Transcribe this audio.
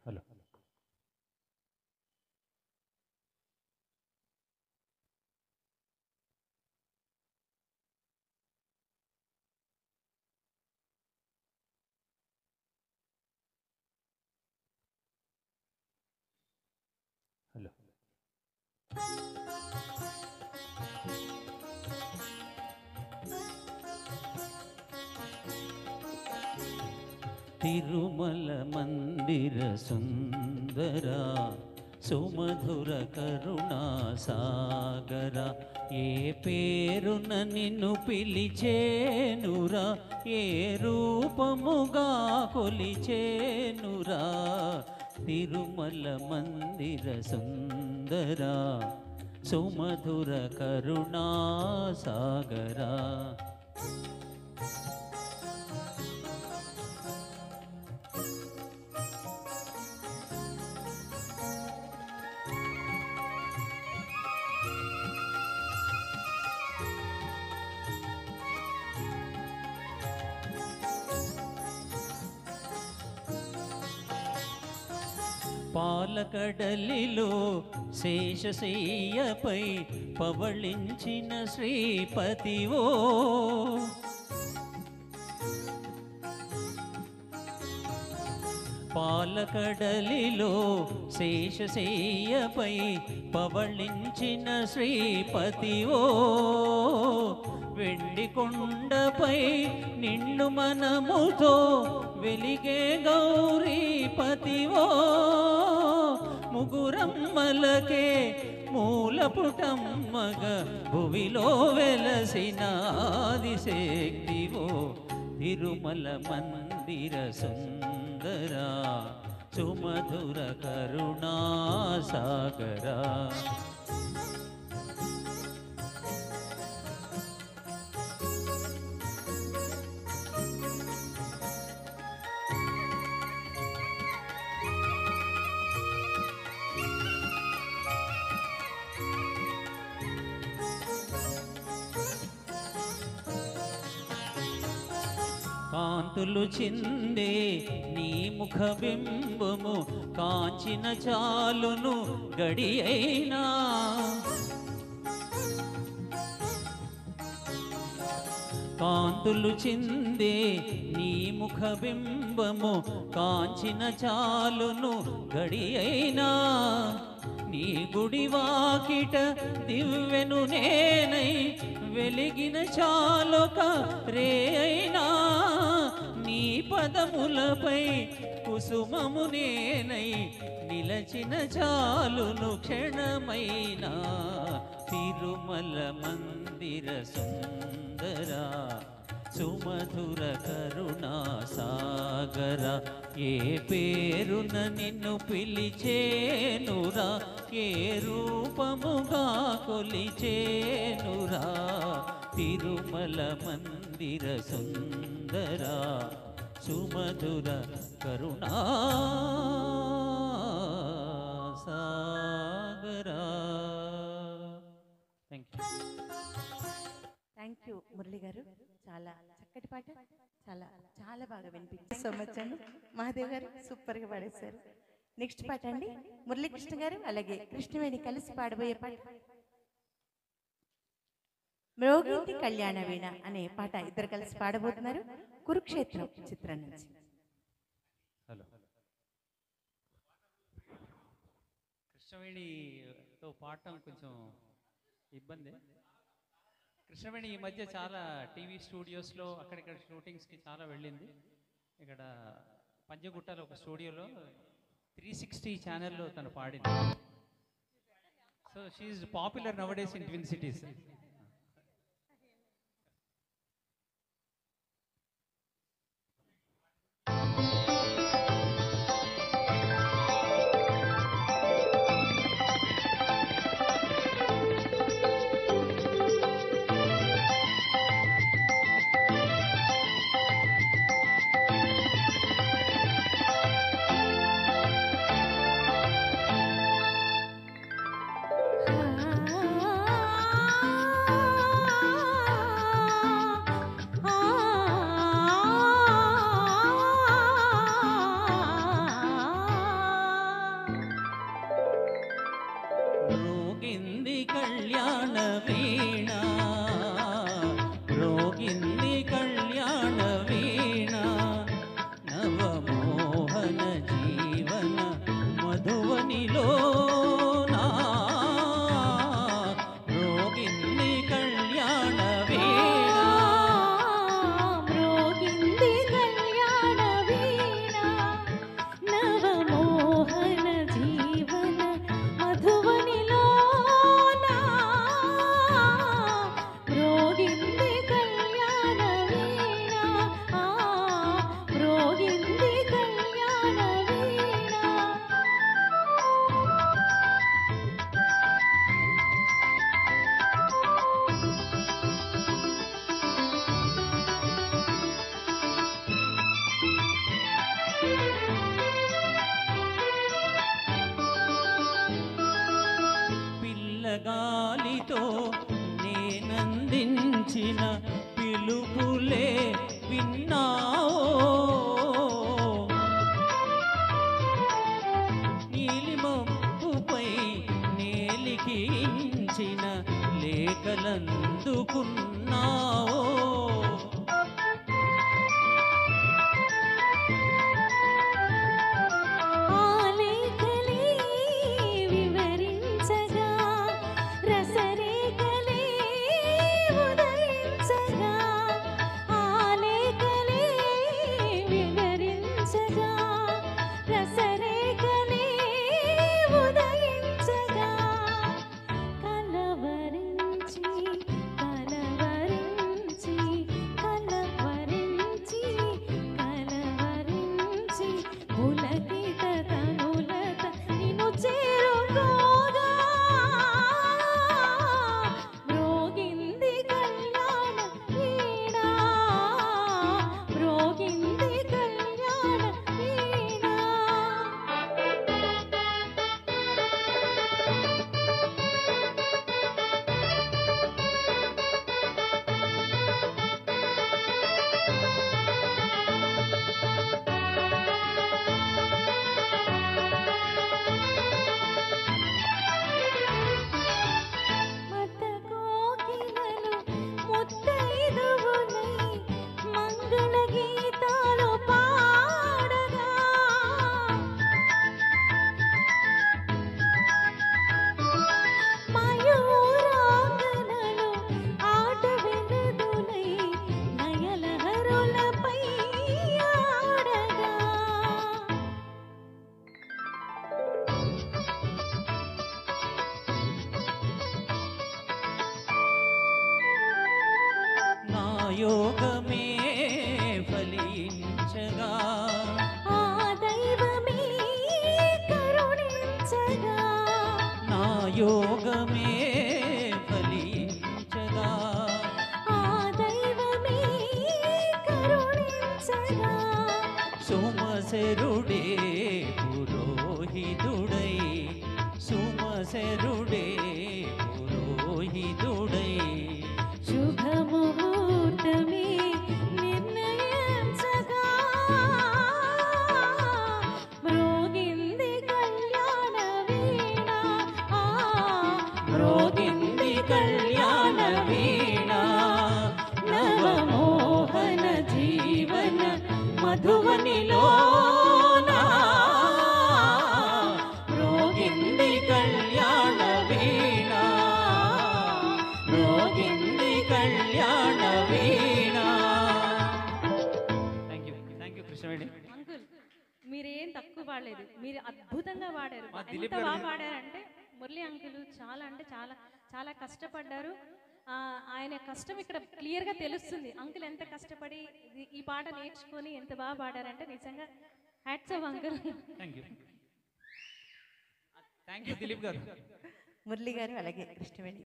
Hello hello Tirumala మందిర సుందర సుమధుర కరుణా సాగర ఏ పేరున నిన్ను పిలిచేనురా ఏ రూపముగా కొలిచేనురా తిరుమల మందిర సుందర సుమధుర కరుణా సాగర. పాలకడలిలో శేషశయ్యపై పవళించిన శ్రీపతివో పాలకడలిలో శేషశయ్యపై పవళించిన శ్రీపతివో వెండి కొండపై నిండు మనముతో వెలిగే గౌరీపతివో ముగురమ్మలకే మూలపుటమ్మగ భువిలో వెలసిన ఆదిశక్తివో తిరుమల మందిర సుందర సుమధుర కరుణా సాగర. కాంతులు చిందే నీ ముఖ బింబము కాంచిన చాలును గడి అయినా కాంతులు చిందే నీ ముఖ బింబము కాంచిన చాలును గడి అయినా నీ గుడి వాకిట దివ్వెను నేనై వెలిగిన చాలొక రే అయినా నీ పదములపై కుసుమము నేనై నిలచిన చాలును క్షణమైనా తిరుమల మందిర సుందర సుమధుర కరుణా సాగర ఏ పేరున నిన్ను పిలిచేనురా ఏ రూపముగా కొలిచేనురా తిరుమల మందిర సుందర సుమధుర కరుణా సాగర. థ్యాంక్ యూ మురళి గారు, చాలా చక్కటి పాట, చాలా చాలా బాగా వినిపించారు. సో మచ్ అండి. మహాదేవ్ గారు సూపర్గా పాడేశారు. నెక్స్ట్ పాట అండి మురళీకృష్ణ గారు అలాగే కృష్ణవేణి కలిసి పాడబోయే పాట మ్రోగింటి కళ్యాణ వీణ అనే పాట ఇద్దరు కలిసి పాడబోతున్నారు కురుక్షేత్రం చిత్రం నుంచి. హలో కృష్ణవేణితో పాడటం కొంచెం ఇబ్బంది. కృష్ణవేణి ఈ మధ్య చాలా టీవీ స్టూడియోస్లో అక్కడిక్కడ షూటింగ్స్కి చాలా వెళ్ళింది. ఇక్కడ పంజగుట్టలో ఒక స్టూడియోలో 360 ఛానల్లో తను పాడింది. So she's popular nowadays in twin cities. ఆ చల్లగాలితో నేనందించిన పిలుపులే విన్నావో నీలిమబ్బుపై నేలికించిన లేఖలందుకున్నావో యోగమే ఫలించగా ఆ దైవమే కరుణించగా నా యోగమే ఫలించగా ఆ దైవమే కరుణించగా సుమశరుడే పురోహితుడై సుమశరుడే పురోహితుడై శుభముహూర్తమే నిర్ణయించగా మ్రోగింది కళ్యాణ వీణ మ్రోగింది కళ్యాణ వీణ నవమోహన జీవన మధువనిలోనా మ్రోగింది కళ్యాణ వీణ మ్రోగింది కళ్యాణ వీణ. Thank you Krishnaveni. అంకుల్ మీరేం తక్కువ పాడలేదు, మీరు అద్భుతంగా పాడారు. మా ఎంత దిలీప్ బాగా గారు- పాడారంటే మురళి అంకుల్ చాలా అంటే చాలా చాలా కష్టపడ్డారు. ఆయన కష్టం ఇక్కడ క్లియర్గా తెలుస్తుంది. అంకుల్ ఎంత కష్టపడి ఈ పాట నేర్చుకొని ఎంత బాగా పాడారంటే నిజంగా hats off uncle. Thank you Dilip గారు. మురళి గారు అలాగే కృష్ణవేణి